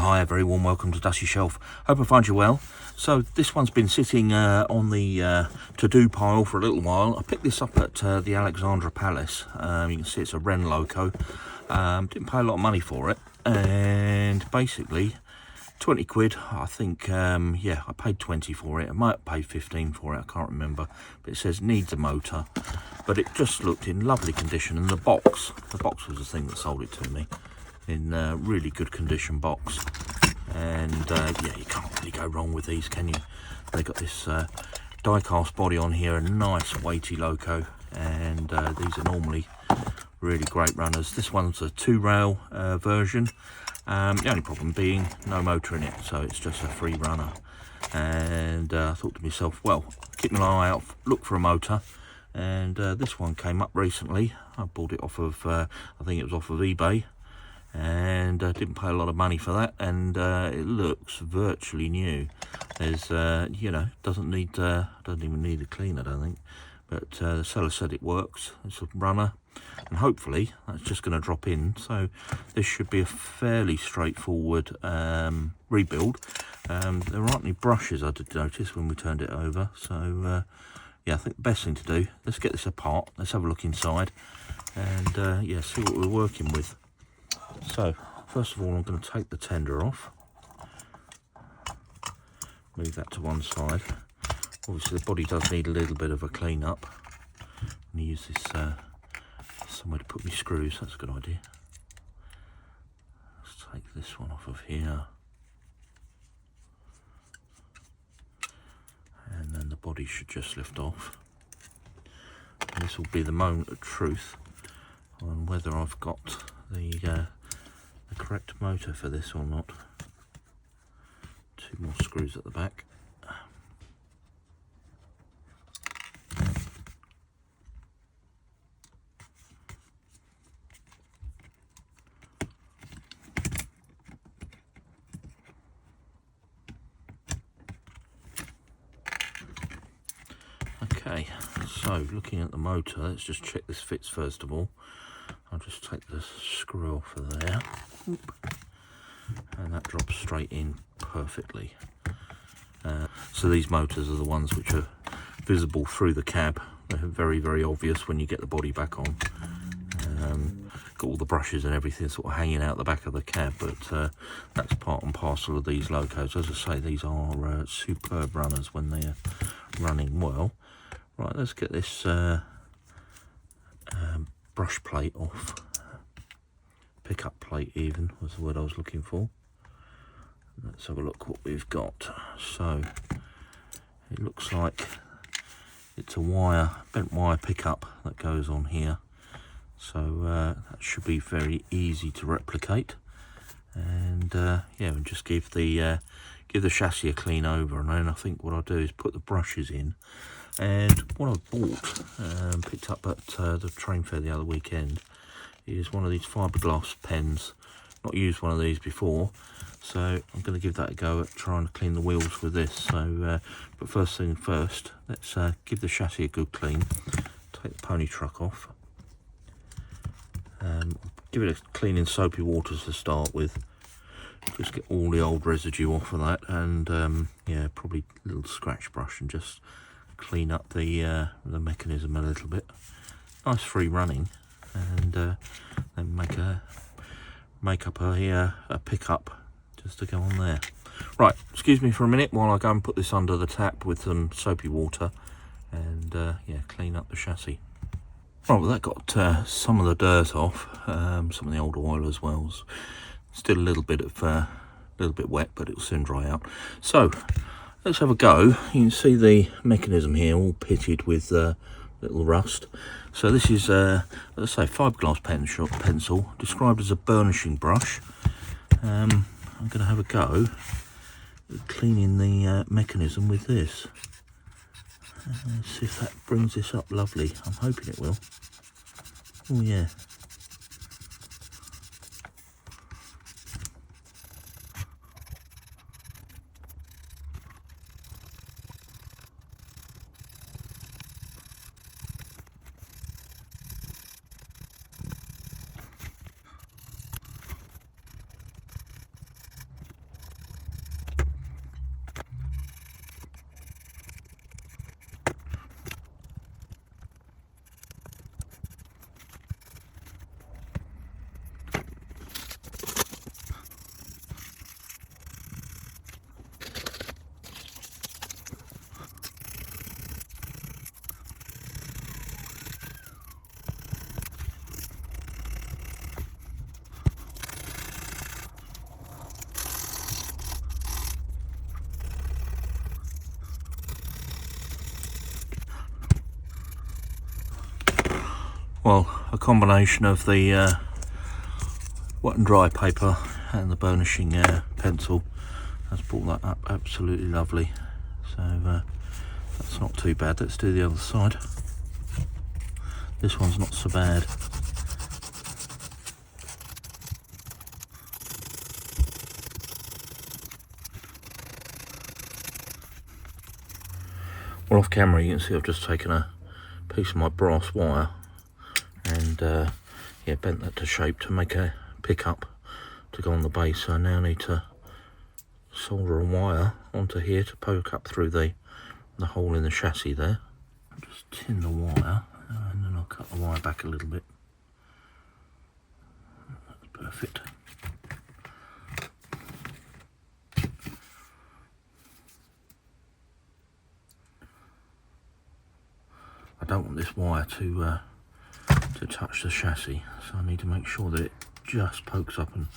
hi, a very warm welcome to Dusty Shelf. Hope I find you well. So this one's been sitting on the to-do pile for a little while. I picked this up at the Alexandra Palace. You can see it's a Wrenn loco. Didn't pay a lot of money for it, and basically 20 quid, I think. Yeah, I paid 20 for it. I might have paid 15 for it, I can't remember, but it says needs a motor, but it just looked in lovely condition. And the box was the thing that sold it to me, in really good condition box. And yeah, you can't really go wrong with these, can you? They got this die cast body on here, a nice weighty loco, and these are normally really great runners. This one's a 2-rail version. The only problem being no motor in it, so it's just a free runner. And I thought to myself, well, keep my eye out, look for a motor. And this one came up recently. I bought it off of, I think it was off of eBay, and didn't pay a lot of money for that. And it looks virtually new. There's, you know, doesn't even need a clean, I don't think. But the seller said it works. It's a runner, and hopefully that's just going to drop in. So this should be a fairly straightforward rebuild. There aren't any brushes, I did notice when we turned it over. So yeah, I think the best thing to do, let's get this apart, let's have a look inside, and yeah, see what we're working with. So first of all, I'm going to take the tender off, move that to one side. Obviously the body does need a little bit of a clean up. I'm going to use this somewhere to put my screws. That's a good idea. Let's take this one off of here, and then the body should just lift off. And this will be the moment of truth on whether I've got the correct motor for this or not. 2 more screws at the back. Okay, so looking at the motor, let's just check this fits first of all. I'll just take the screw off of there. Oop. And that drops straight in perfectly. So these motors are the ones which are visible through the cab. They're very, very obvious when you get the body back on. Got all the brushes and everything sort of hanging out the back of the cab, but that's part and parcel of these locos. As I say, these are superb runners when they're running well. Right, let's get this brush plate off. Pickup plate even was the word I was looking for. Let's have a look what we've got. So it looks like it's a bent wire pickup that goes on here. So that should be very easy to replicate. And yeah, and just give the chassis a clean over. And then I think what I'll do is put the brushes in. And what I bought, picked up at the train fair the other weekend, is one of these fiberglass pens. Not used one of these before, so I'm going to give that a go at trying to clean the wheels with this. So, but first thing first, let's give the chassis a good clean. Take the pony truck off. Give it a clean in soapy water to start with. Just get all the old residue off of that, and yeah, probably a little scratch brush, and just clean up the mechanism a little bit. Nice free running, and then make up a pickup just to go on there. Right, excuse me for a minute while I go and put this under the tap with some soapy water, and yeah, clean up the chassis. Right, well, that got some of the dirt off, some of the old oil as well. Still a little bit wet, but it'll soon dry out. So let's have a go. You can see the mechanism here all pitted with little rust. So this is, let's say, fiberglass pencil, described as a burnishing brush. I'm going to have a go at cleaning the mechanism with this. Let's see if that brings this up lovely. I'm hoping it will. Oh yeah. a combination of the wet and dry paper and the burnishing pencil has brought that up absolutely lovely. So that's not too bad. Let's do the other side. This one's not so bad. Well, off camera you can see I've just taken a piece of my brass wire and yeah, bent that to shape to make a pickup to go on the base. So I now need to solder a wire onto here to poke up through the hole in the chassis there. I'll just tin the wire and then I'll cut the wire back a little bit. That's perfect. I don't want this wire to touch the chassis, so I need to make sure that it just pokes up and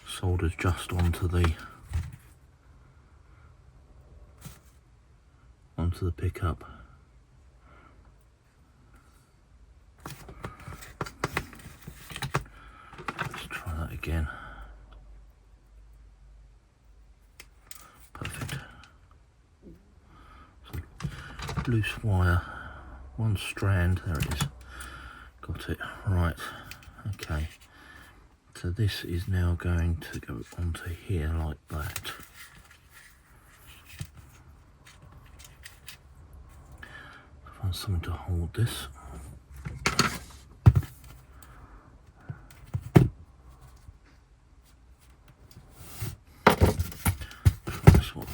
solders just onto the pickup. Let's try that again. Perfect. So loose wire, one strand, there it is. Got it, right, okay. So this is now going to go onto here like that. Find something to hold this. Try this one.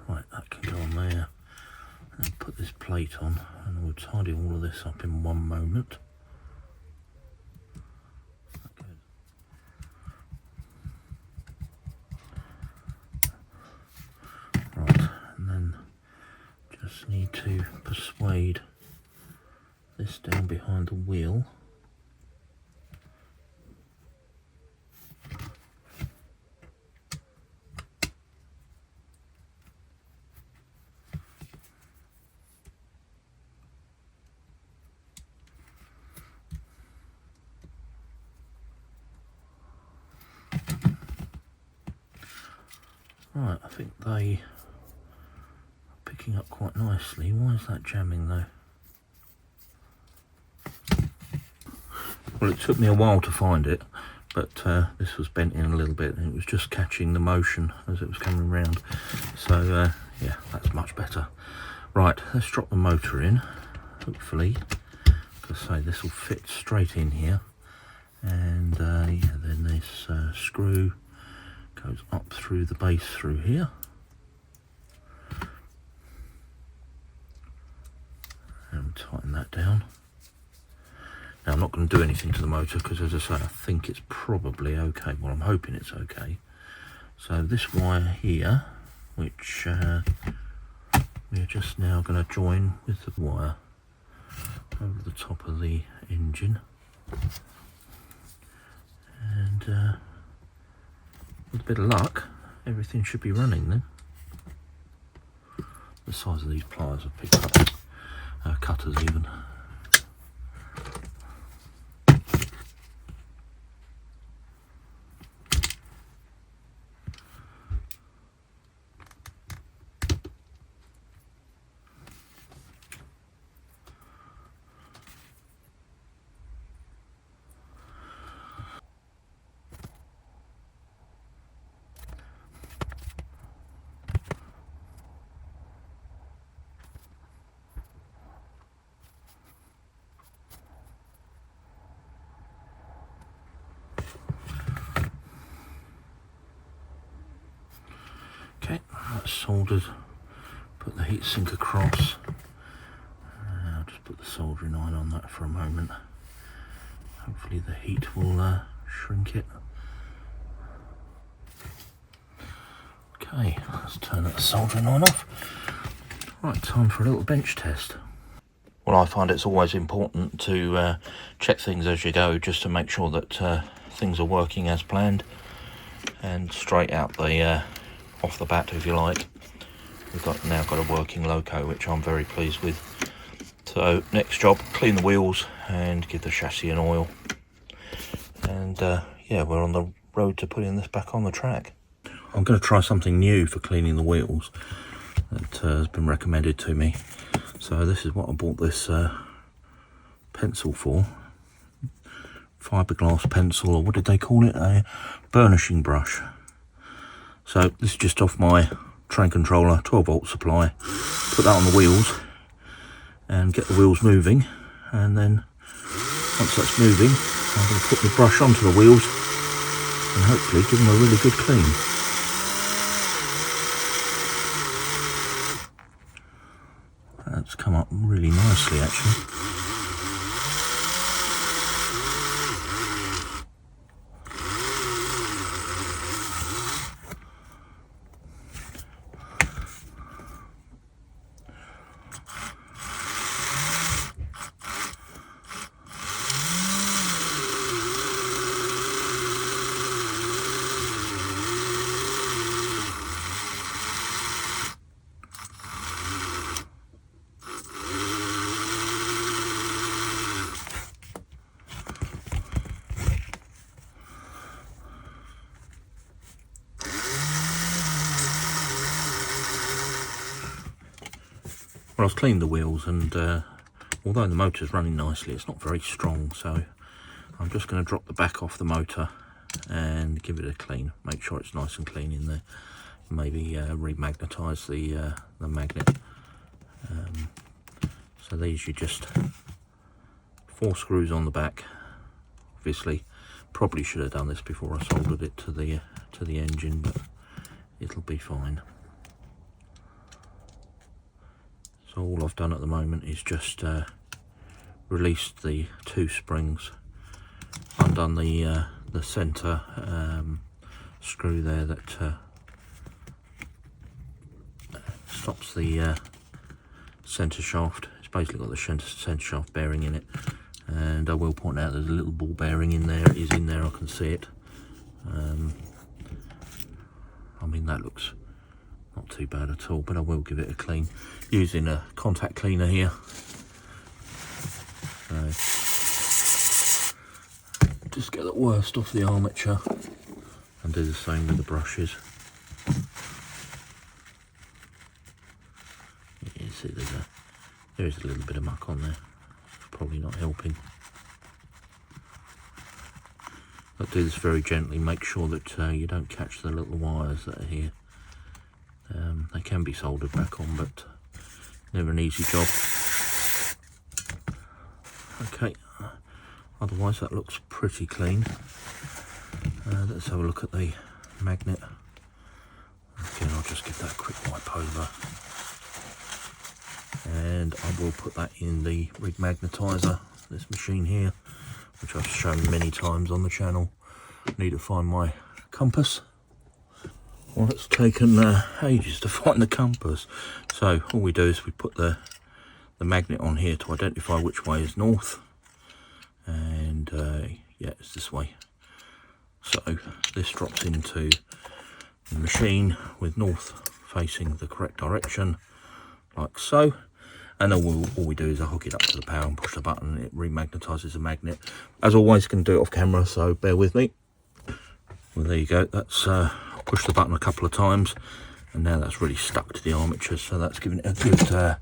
Right, that can go on there. And put this plate on, and we'll tidy all of this up in one moment. Okay. Right, and then just need to persuade this down behind the wheel. Right, I think they are picking up quite nicely. Why is that jamming though? Well, it took me a while to find it, but this was bent in a little bit and it was just catching the motion as it was coming round. So yeah, that's much better. Right, let's drop the motor in, hopefully. Like I say, this will fit straight in here. And yeah, then this screw goes up through the base through here. And tighten that down. Now I'm not going to do anything to the motor because, as I say, I think it's probably okay. Well, I'm hoping it's okay. So this wire here, which we're just now going to join with the wire over the top of the engine. And with a bit of luck, everything should be running then. The size of these pliers have picked up, cutters even. Okay, that's soldered. Put the heatsink across. I'll just put the soldering iron on that for a moment. Hopefully the heat will shrink it. Okay, let's turn that soldering iron off. Right, time for a little bench test. Well, I find it's always important to check things as you go, just to make sure that things are working as planned. And straight out the off the bat, if you like, we've now got a working loco, which I'm very pleased with. So next job, clean the wheels and give the chassis an oil. And yeah, we're on the road to putting this back on the track. I'm going to try something new for cleaning the wheels that has been recommended to me. So this is what I bought this pencil for. Fiberglass pencil, or what did they call it? A burnishing brush. So this is just off my train controller, 12-volt supply. Put that on the wheels and get the wheels moving. And then once that's moving, I'm going to put the brush onto the wheels and hopefully give them a really good clean. That's come up really nicely, actually. Well, I've cleaned the wheels, and although the motor's running nicely, it's not very strong, so I'm just going to drop the back off the motor and give it a clean. Make sure it's nice and clean in there. Maybe remagnetise the magnet. So these, you just 4 screws on the back. Obviously, probably should have done this before I soldered it to the engine, but it'll be fine. So all I've done at the moment is just released the 2 springs, undone the centre screw there that stops the centre shaft. It's basically got the centre shaft bearing in it, and I will point out there's a little ball bearing in there. It is in there, I can see it. I mean, that looks not too bad at all, but I will give it a clean using a contact cleaner here. So just get the worst off the armature and do the same with the brushes. You see there is a little bit of muck on there. It's probably not helping. I'll do this very gently, make sure that you don't catch the little wires that are here. They can be soldered back on, but never an easy job. Okay, otherwise that looks pretty clean. Let's have a look at the magnet. Again, I'll just give that a quick wipe over. And I will put that in the remagnetizer, this machine here, which I've shown many times on the channel. Need to find my compass. Well, it's taken ages to find the compass. So all we do is we put the magnet on here to identify which way is north, and yeah, it's this way. So this drops into the machine with north facing the correct direction, like so. And then all we do is I hook it up to the power and push the button, and it remagnetises the magnet. As always, can do it off camera, so bear with me. Well, there you go. That's pushed the button a couple of times, and now that's really stuck to the armature, so that's giving it a good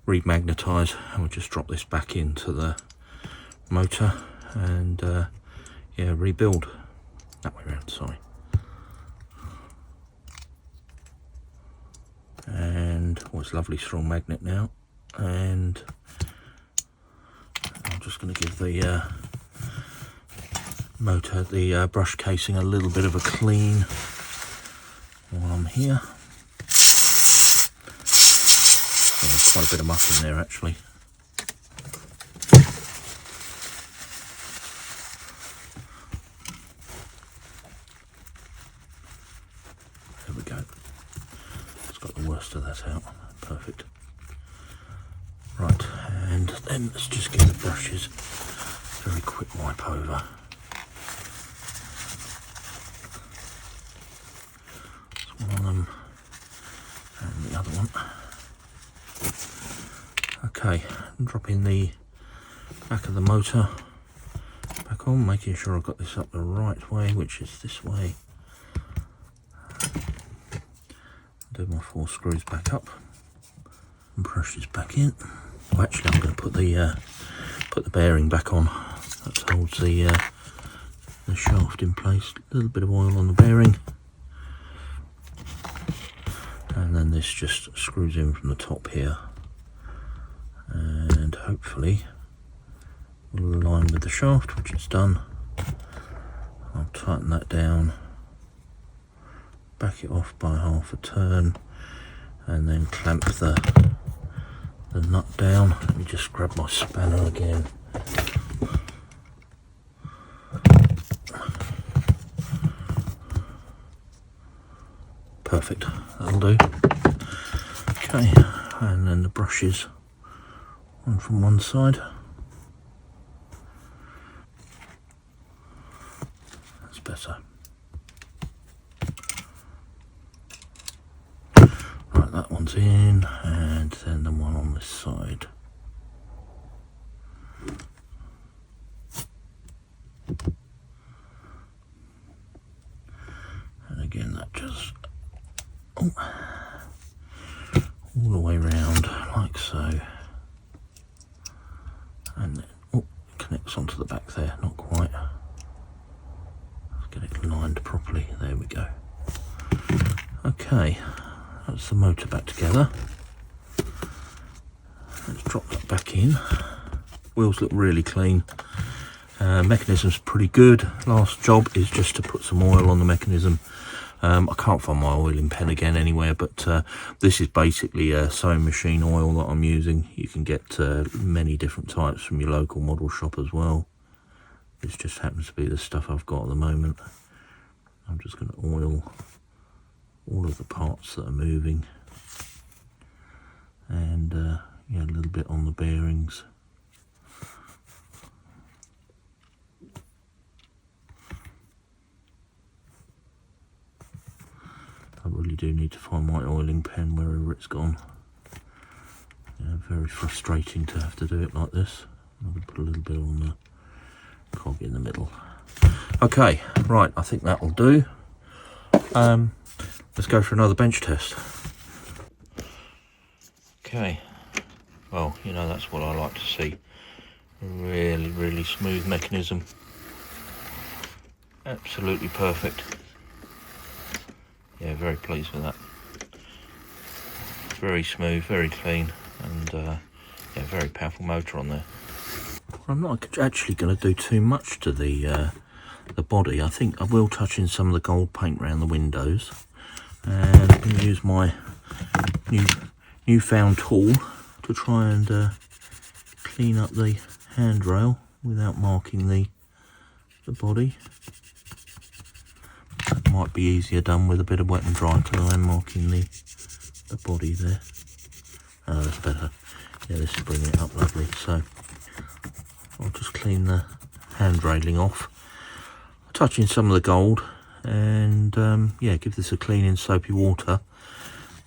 remagnetise. And we'll just drop this back into the motor and yeah, rebuild that way around. Sorry. And well, it's a lovely strong magnet now, and I'm just going to give the motor, the brush casing, a little bit of a clean while I'm here. Oh, there's quite a bit of muck in there actually. There we go. the worst of that out. Perfect. Right, and then let's just give the brushes a very quick wipe over. That's one of them, and the other one. Okay, dropping the back of the motor back on, making sure I've got this up the right way, which is this way. Do my 4 screws back up and brush this back in. Oh, actually, I'm going to put the bearing back on. That holds the shaft in place. A little bit of oil on the bearing, and then this just screws in from the top here, and hopefully will align with the shaft, which it's done. I'll tighten that down, back it off by half a turn, and then clamp the nut down. Let me just grab my spanner again. Perfect, that'll do. Okay, and then the brushes, one from one side. That's better. Right, that one's in, and then the one on this side. And again, that just all the way round, like so. And then connects onto the back there, not quite. Let's get it lined properly. There we go. Okay. That's the motor back together. Let's drop that back in. Wheels look really clean. Mechanism's pretty good. Last job is just to put some oil on the mechanism. I can't find my oiling pen again anywhere, but this is basically a sewing machine oil that I'm using. You can get many different types from your local model shop as well. This just happens to be the stuff I've got at the moment. I'm just going to oil all of the parts that are moving, and yeah, a little bit on the bearings. I really do need to find my oiling pen wherever it's gone. Yeah, very frustrating to have to do it like this. I'm going to put a little bit on the cog in the middle. Okay, right, I think that'll do. Let's go for another bench test. Okay, well, you know, that's what I like to see. A really, really smooth mechanism. Absolutely perfect. Yeah, very pleased with that. Very smooth, very clean, and yeah, very powerful motor on there. I'm not actually going to do too much to the body. I think I will touch in some of the gold paint around the windows, and I'm going to use my newfound tool to try and clean up the handrail without marking the body. That might be easier done with a bit of wet and dry because I am marking the body there. Oh, that's better. Yeah, this is bringing it up lovely. So I'll just clean the hand railing off, touch in some of the gold, and yeah, give this a clean in soapy water.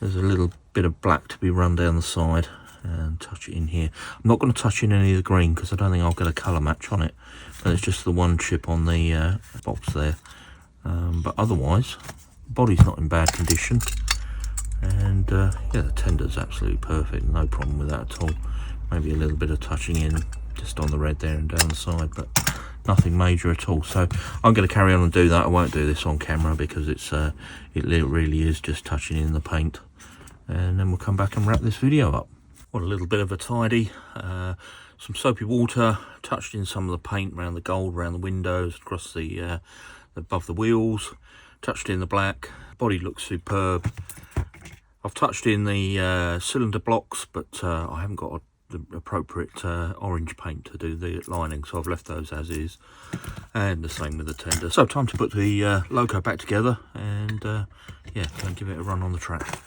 There's a little bit of black to be run down the side, and touch it in here. I'm not going to touch in any of the green because I don't think I'll get a colour match on it, but it's just the one chip on the box there. But otherwise, the body's not in bad condition, and yeah, the tender's absolutely perfect, no problem with that at all. Maybe a little bit of touching in just on the red there and down the side, but nothing major at all. So I'm going to carry on and do that. I won't do this on camera because it really is just touching in the paint, and then we'll come back and wrap this video up. Well, a little bit of a tidy, some soapy water, touched in some of the paint around the gold, around the windows, across the above the wheels, touched in the black. Body looks superb. I've touched in the cylinder blocks, but I haven't got the appropriate orange paint to do the lining, so I've left those as is, and the same with the tender. So time to put the loco back together and yeah, go and give it a run on the track.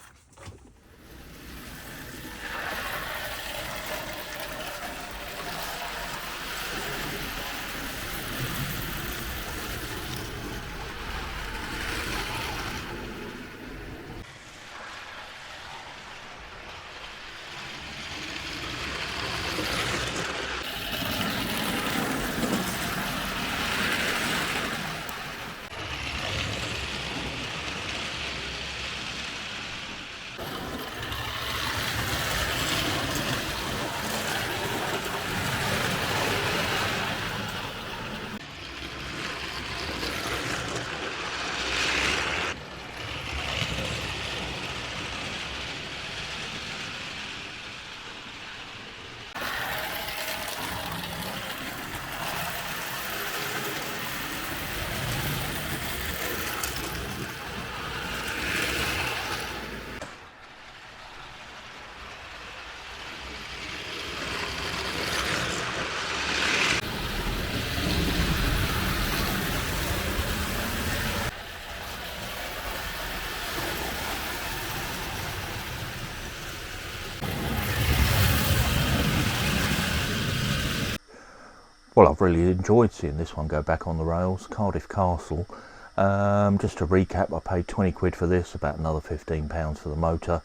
Well, I've really enjoyed seeing this one go back on the rails. Cardiff Castle. Just to recap, I paid 20 quid for this, about another £15 for the motor.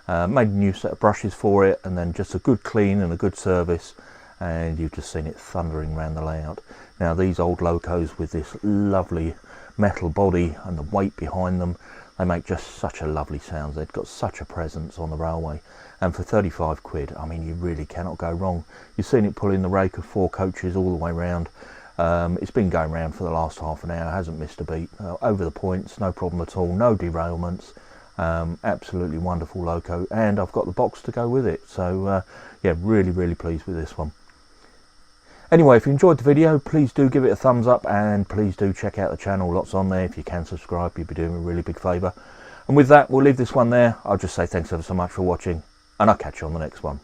Made a new set of brushes for it, and then just a good clean and a good service, and you've just seen it thundering around the layout. Now these old locos with this lovely metal body and the weight behind them, they make just such a lovely sound. They've got such a presence on the railway, and for 35 quid, I mean, you really cannot go wrong. You've seen it pulling the rake of 4 coaches all the way round. It's been going round for the last half an hour, hasn't missed a beat. Over the points, no problem at all, no derailments. Absolutely wonderful loco, and I've got the box to go with it. So yeah, really pleased with this one. Anyway, if you enjoyed the video, please do give it a thumbs up, and please do check out the channel. Lots on there. If you can subscribe, you'd be doing me a really big favour. And with that, we'll leave this one there. I'll just say thanks ever so much for watching, and I'll catch you on the next one.